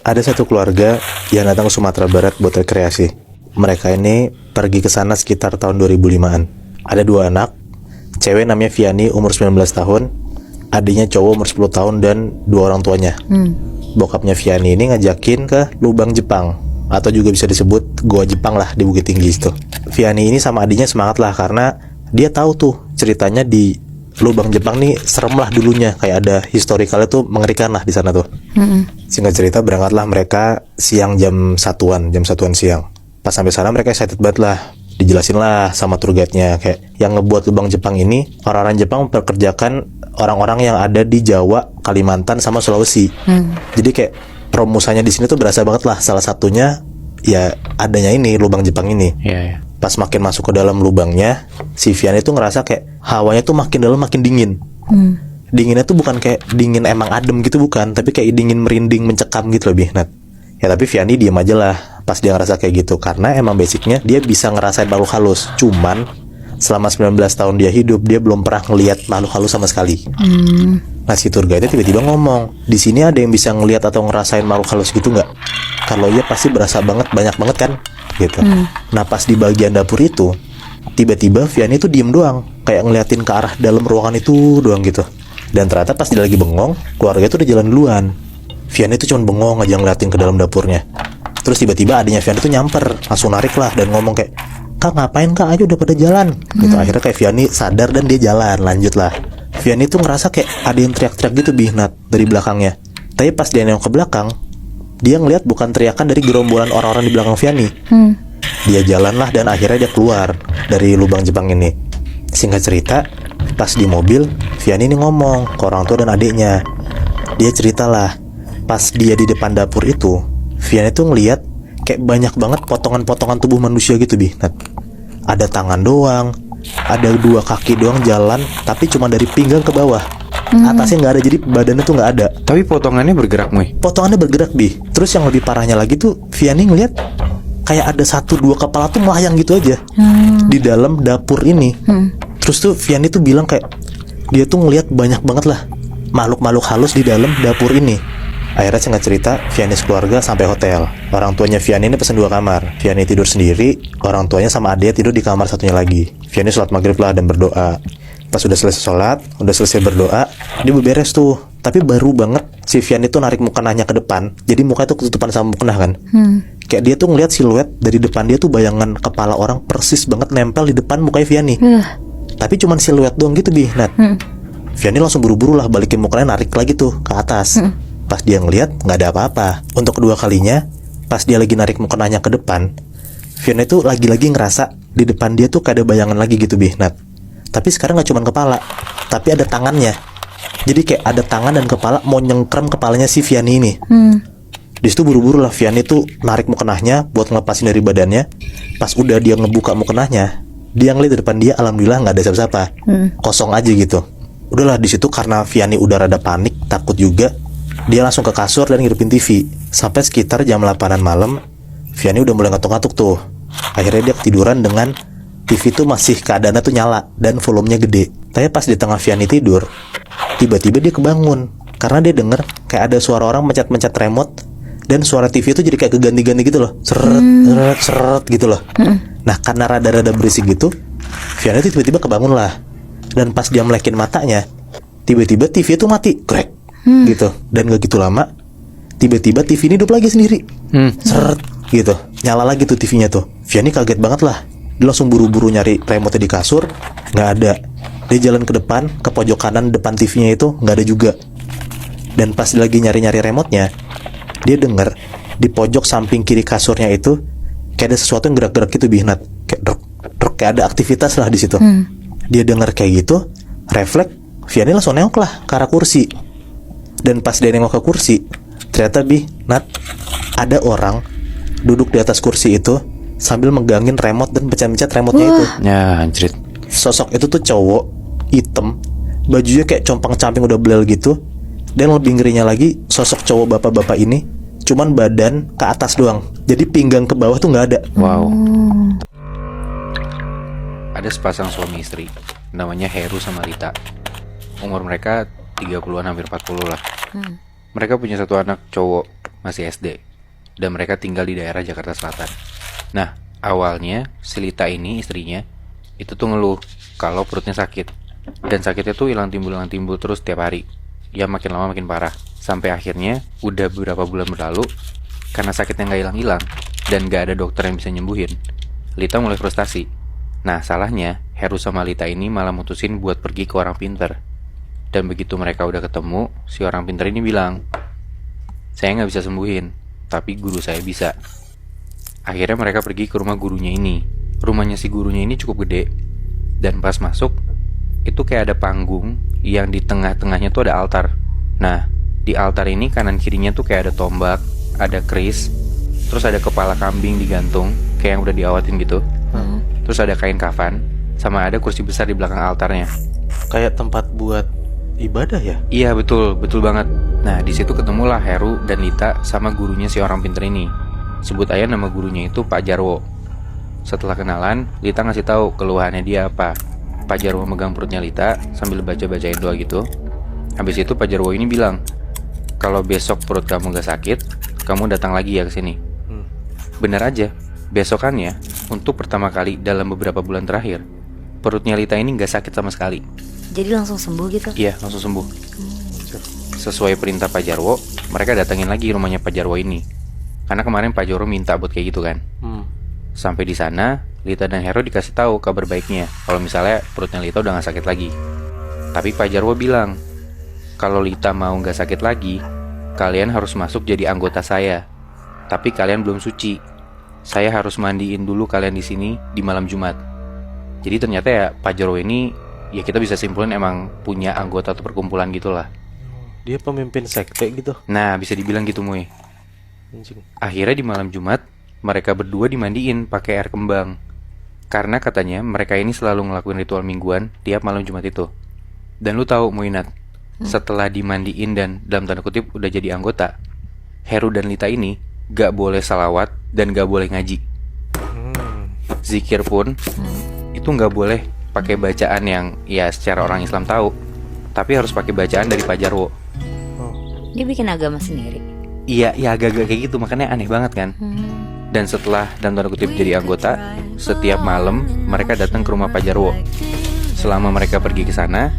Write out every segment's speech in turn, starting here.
Ada satu keluarga yang datang ke Sumatera Barat buat rekreasi. Mereka ini pergi ke sana sekitar tahun 2005-an. Ada 2 anak, cewek namanya Viani umur 19 tahun, adiknya cowok umur 10 tahun dan 2 orang tuanya. Bokapnya Viani ini ngajakin ke Lubang Jepang, atau juga bisa disebut Goa Jepang lah di Bukit Tinggi itu. Viani ini sama adiknya semangat lah karena dia tahu tuh ceritanya di Lubang Jepang nih serem lah dulunya, kayak ada historikalnya tuh mengerikan lah di sana tuh. Singkat cerita berangkatlah mereka siang jam 1-an siang. Pas sampai sana mereka excited banget lah, dijelasin lah sama tour guide-nya kayak yang ngebuat Lubang Jepang ini orang-orang Jepang memperkerjakan orang-orang yang ada di Jawa, Kalimantan sama Sulawesi. Jadi kayak rumusannya di sini tuh berasa banget lah, salah satunya ya adanya ini Lubang Jepang ini. Iya. Pas makin masuk ke dalam lubangnya, si Vian itu ngerasa kayak hawanya tuh makin dalam makin dingin. Dinginnya tuh bukan kayak dingin emang adem gitu, bukan, tapi kayak dingin merinding mencekam gitu lebih. Nah, ya tapi Vianney diem aja lah pas dia ngerasa kayak gitu, karena emang basicnya dia bisa ngerasain makhluk halus. Cuman selama 19 tahun dia hidup, dia belum pernah ngelihat makhluk halus sama sekali. Nah, si tour guide tiba-tiba ngomong, di sini ada yang bisa ngelihat atau ngerasain makhluk halus gitu nggak? Kalau iya pasti berasa banget, banyak banget kan? Gitu. Nah, pas di bagian dapur itu, tiba-tiba Vianney tuh diem doang, kayak ngeliatin ke arah dalam ruangan itu doang gitu. Dan ternyata pas dia lagi bengong, keluarga itu udah jalan duluan. Vianney tuh cuma bengong aja ngeliatin ke dalam dapurnya. Terus tiba-tiba adiknya Vianney tuh nyamper, langsung narik lah dan ngomong kayak, "Kak, ngapain Kak? Ayo udah pada jalan." Gitu. Akhirnya kayak Vianney sadar dan dia jalan, lanjut lah. Vianney tuh ngerasa kayak ada yang teriak-teriak gitu Bihnat dari belakangnya. Tapi pas dia nengok ke belakang, dia ngeliat bukan teriakan dari gerombolan orang-orang di belakang Vianney. Dia jalan lah dan akhirnya dia keluar dari Lubang Jepang ini. Singkat cerita, pas di mobil, Vianney ini ngomong ke orang tua dan adiknya. Dia ceritalah, pas dia di depan dapur itu, Vianney tuh ngeliat kayak banyak banget potongan-potongan tubuh manusia gitu Bihnat. Ada tangan doang, ada 2 kaki doang jalan, tapi cuma dari pinggang ke bawah. Atasnya nggak ada, jadi badannya tuh nggak ada. Tapi potongannya bergerak, Moy. Potongannya bergerak Bih. Terus yang lebih parahnya lagi tuh, Vianney ngeliat kayak ada 1-2 kepala tuh melayang gitu aja di dalam dapur ini. Terus tuh Vianney tuh bilang kayak dia tuh ngeliat banyak banget lah makhluk-makhluk halus di dalam dapur ini. Akhirnya singkat cerita, Vianney keluarga sampai hotel. Orang tuanya Vianney ini pesen 2 kamar. Vianney tidur sendiri, orang tuanya sama adiknya tidur di kamar satunya lagi. Vianney sholat maghrib lah dan berdoa. Pas udah selesai sholat, udah selesai berdoa, dia beberes tuh. Tapi baru banget si Vianney tuh narik mukenahnya ke depan. Jadi mukanya tuh ketutupan sama mukenah kan. Kayak dia tuh ngeliat siluet dari depan dia tuh, bayangan kepala orang persis banget nempel di depan mukanya Vianney. Tapi cuman siluet doang gitu Bihnat. Vianney langsung buru-buru lah balikin mukanya, narik lagi tuh ke atas. Pas dia ngeliat nggak ada apa-apa. Untuk kedua kalinya, pas dia lagi narik mukenahnya ke depan, Vianney tuh lagi-lagi ngerasa di depan dia tuh kayak ada bayangan lagi gitu Bihnat. Tapi sekarang nggak cuma kepala, tapi ada tangannya. Jadi kayak ada tangan dan kepala mau nyengkrem kepalanya si Vianney ini. Di situ buru-buru lah Vianney tuh narik mukenahnya buat ngelepasin dari badannya. Pas udah dia ngebuka mukenahnya, dia ngeliat di depan dia, alhamdulillah nggak ada siapa-siapa, kosong aja gitu. Udahlah di situ karena Vianney udah rada panik, takut juga, dia langsung ke kasur dan ngidupin TV. Sampai sekitar jam 8-an malam, Vianney udah mulai ngantuk-ngantuk tuh. Akhirnya dia ketiduran dengan TV tuh masih keadaannya tuh nyala dan volumenya gede. Tapi pas di tengah Vianney tidur, tiba-tiba dia kebangun karena dia denger kayak ada suara orang mencet-mencet remote. Dan suara TV itu jadi kayak keganti-ganti gitu loh, seret, seret, seret gitu loh. Nah karena rada-rada berisik gitu, Vianney tuh tiba-tiba kebangun lah. Dan pas dia melekin matanya, tiba-tiba TV itu mati, krek, gitu. Dan gak gitu lama, tiba-tiba TV ini hidup lagi sendiri, seret, gitu. Nyala lagi tuh TV-nya tuh. Vianney kaget banget lah. Dia langsung buru-buru nyari remote di kasur, nggak ada. Dia jalan ke depan, ke pojok kanan depan TV-nya itu nggak ada juga. Dan pas lagi nyari-nyari remote-nya, dia denger di pojok samping kiri kasurnya itu kayak ada sesuatu yang gerak-gerak gitu Bihnat, kayak druk, druk, kayak ada aktivitas lah di situ. Dia denger kayak gitu, refleks, Vianney langsung nengok lah ke arah kursi. Dan pas dia nengok ke kursi, ternyata Bihnat ada orang duduk di atas kursi itu sambil megangin remote dan pencet-pencet remote-nya itu. Ya, anjrit. Sosok itu tuh cowok, hitam, bajunya kayak compang-camping udah belel gitu. Dan lebih ngerinya lagi, sosok cowok bapak-bapak ini cuman badan ke atas doang. Jadi pinggang ke bawah tuh nggak ada. Wow. Ada sepasang suami istri, namanya Heru sama Rita. Umur mereka 30-an hampir 40 lah. Mereka punya satu anak cowok, masih SD. Dan mereka tinggal di daerah Jakarta Selatan. Nah, awalnya si Lita ini, istrinya, itu tuh ngeluh kalau perutnya sakit. Dan sakitnya tuh hilang timbul terus tiap hari. Ya makin lama makin parah. Sampai akhirnya, udah beberapa bulan berlalu, karena sakitnya nggak hilang-hilang, dan nggak ada dokter yang bisa nyembuhin, Lita mulai frustasi. Nah, salahnya, Heru sama Lita ini malah mutusin buat pergi ke orang pinter. Dan begitu mereka udah ketemu, si orang pinter ini bilang, "Saya nggak bisa sembuhin, tapi guru saya bisa." Akhirnya mereka pergi ke rumah gurunya ini. Rumahnya si gurunya ini cukup gede. Dan pas masuk, itu kayak ada panggung yang di tengah-tengahnya tuh ada altar. Nah, di altar ini kanan kirinya tuh kayak ada tombak, ada keris, terus ada kepala kambing digantung, kayak yang udah diawatin gitu. Terus ada kain kafan, sama ada kursi besar di belakang altarnya. Kayak tempat buat ibadah ya? Iya betul banget. Nah di situ ketemulah Heru dan Lita sama gurunya si orang pinter ini. Sebut aja nama gurunya itu Pak Jarwo. Setelah kenalan, Lita ngasih tahu keluhannya dia apa. Pak Jarwo megang perutnya Lita sambil bacain doa gitu. Habis itu Pak Jarwo ini bilang, kalau besok perut kamu gak sakit, kamu datang lagi ya ke sini. Bener aja, besokannya untuk pertama kali dalam beberapa bulan terakhir, perutnya Lita ini gak sakit sama sekali. Jadi langsung sembuh gitu? Iya, langsung sembuh. Sesuai perintah Pak Jarwo, mereka datengin lagi rumahnya Pak Jarwo ini. Karena kemarin Pak Jarwo minta buat kayak gitu kan. Sampai di sana, Lita dan Heru dikasih tahu kabar baiknya kalau misalnya perutnya Lita udah gak sakit lagi. Tapi Pak Jarwo bilang, kalau Lita mau gak sakit lagi, kalian harus masuk jadi anggota saya. Tapi kalian belum suci. Saya harus mandiin dulu kalian di sini di malam Jumat. Jadi ternyata ya Pak Jarwo ini, ya kita bisa simpulin emang punya anggota atau perkumpulan gitulah. Dia pemimpin sekte gitu. Nah, bisa dibilang gitu, Muy. Akhirnya di malam Jumat, mereka berdua dimandiin pakai air kembang. Karena katanya mereka ini selalu ngelakuin ritual mingguan tiap malam Jumat itu. Dan lu tahu, Muinat, setelah dimandiin dan dalam tanda kutip udah jadi anggota, Heru dan Lita ini gak boleh salawat dan gak boleh ngaji. Zikir pun itu gak boleh pakai bacaan yang ya secara orang Islam tahu, tapi harus pakai bacaan dari Pak Jarwo. Dia bikin agama sendiri. Iya, ya agak-agak kayak gitu, makanya aneh banget kan. Dan setelah dalam tanda kutip jadi anggota, setiap malam mereka datang ke rumah Pak Jarwo. Selama mereka pergi ke sana,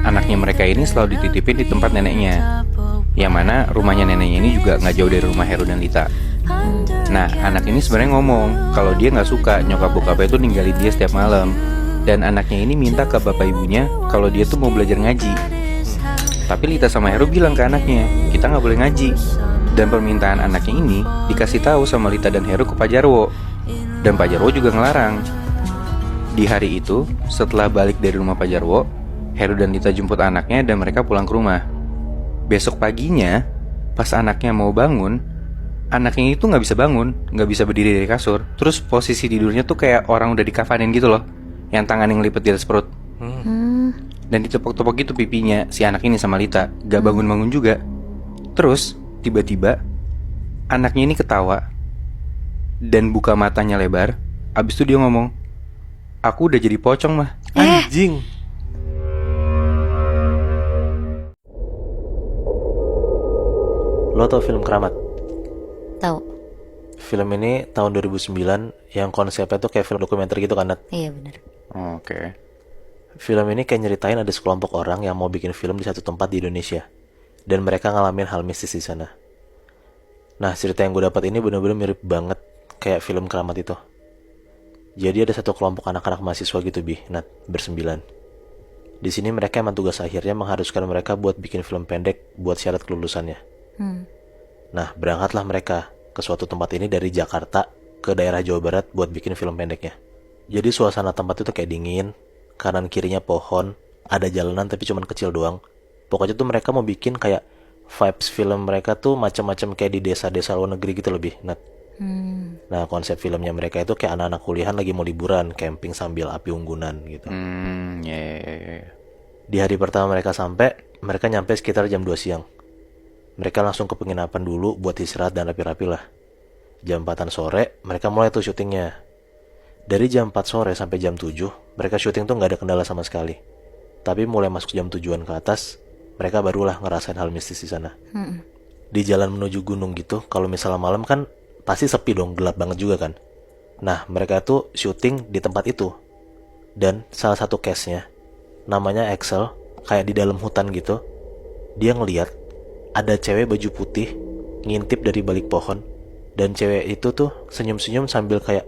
anaknya mereka ini selalu dititipin di tempat neneknya. Yang mana rumahnya neneknya ini juga nggak jauh dari rumah Heru dan Lita. Nah, anak ini sebenarnya ngomong kalau dia nggak suka nyokap bokapnya itu ninggalin dia setiap malam. Dan anaknya ini minta ke bapak ibunya kalau dia tuh mau belajar ngaji. Tapi Lita sama Heru bilang ke anaknya, kita nggak boleh ngaji. Dan permintaan anaknya ini dikasih tahu sama Lita dan Heru ke Pak Jarwo. Dan Pak Jarwo juga ngelarang. Di hari itu, setelah balik dari rumah Pak Jarwo, Heru dan Lita jemput anaknya dan mereka pulang ke rumah. Besok paginya, pas anaknya mau bangun, anaknya itu nggak bisa bangun, nggak bisa berdiri dari kasur. Terus posisi tidurnya tuh kayak orang udah dikafanin gitu loh, yang tangan yang lipet di atas perut. Dan ditepok-tepok gitu pipinya si anak ini sama Lita, gak bangun-bangun juga. Terus tiba-tiba anaknya ini ketawa dan buka matanya lebar. Abis itu dia ngomong, aku udah jadi pocong mah. Anjing. Lo tau film Keramat? Tahu? Film ini tahun 2009 yang konsepnya tuh kayak film dokumenter gitu kan, Nat? Iya benar. Oke. Film ini kayak nyeritain ada sekelompok orang yang mau bikin film di satu tempat di Indonesia. Dan mereka ngalamin hal mistis di sana. Nah, cerita yang gue dapat ini bener-bener mirip banget kayak film Keramat itu. Jadi ada satu kelompok anak-anak mahasiswa gitu, Nat, bersembilan. Di sini mereka emang tugas akhirnya mengharuskan mereka buat bikin film pendek buat syarat kelulusannya. Nah, berangkatlah mereka ke suatu tempat ini dari Jakarta ke daerah Jawa Barat buat bikin film pendeknya. Jadi suasana tempat itu kayak dingin, kanan kirinya pohon, ada jalanan tapi cuman kecil doang. Pokoknya tuh mereka mau bikin kayak vibes film mereka tuh macam-macam kayak di desa-desa luar negeri gitu lebih, Nat. Nah, konsep filmnya mereka itu kayak anak-anak kuliahan lagi mau liburan, camping sambil api unggunan gitu. Di hari pertama mereka sampai, mereka nyampe sekitar jam 2 siang. Mereka langsung ke penginapan dulu buat istirahat dan rapi-rapi lah. Jam 4 sore, mereka mulai tuh syutingnya. Dari jam 4 sore sampai jam 7, mereka syuting tuh gak ada kendala sama sekali. Tapi mulai masuk jam 7-an ke atas, mereka barulah ngerasain hal mistis di sana. di jalan menuju gunung gitu. Kalau misalnya malam kan pasti sepi dong, gelap banget juga kan. Nah, mereka tuh syuting di tempat itu. Dan salah satu case-nya namanya Axel, kayak di dalam hutan gitu. Dia ngeliat ada cewek baju putih ngintip dari balik pohon, dan cewek itu tuh senyum-senyum sambil kayak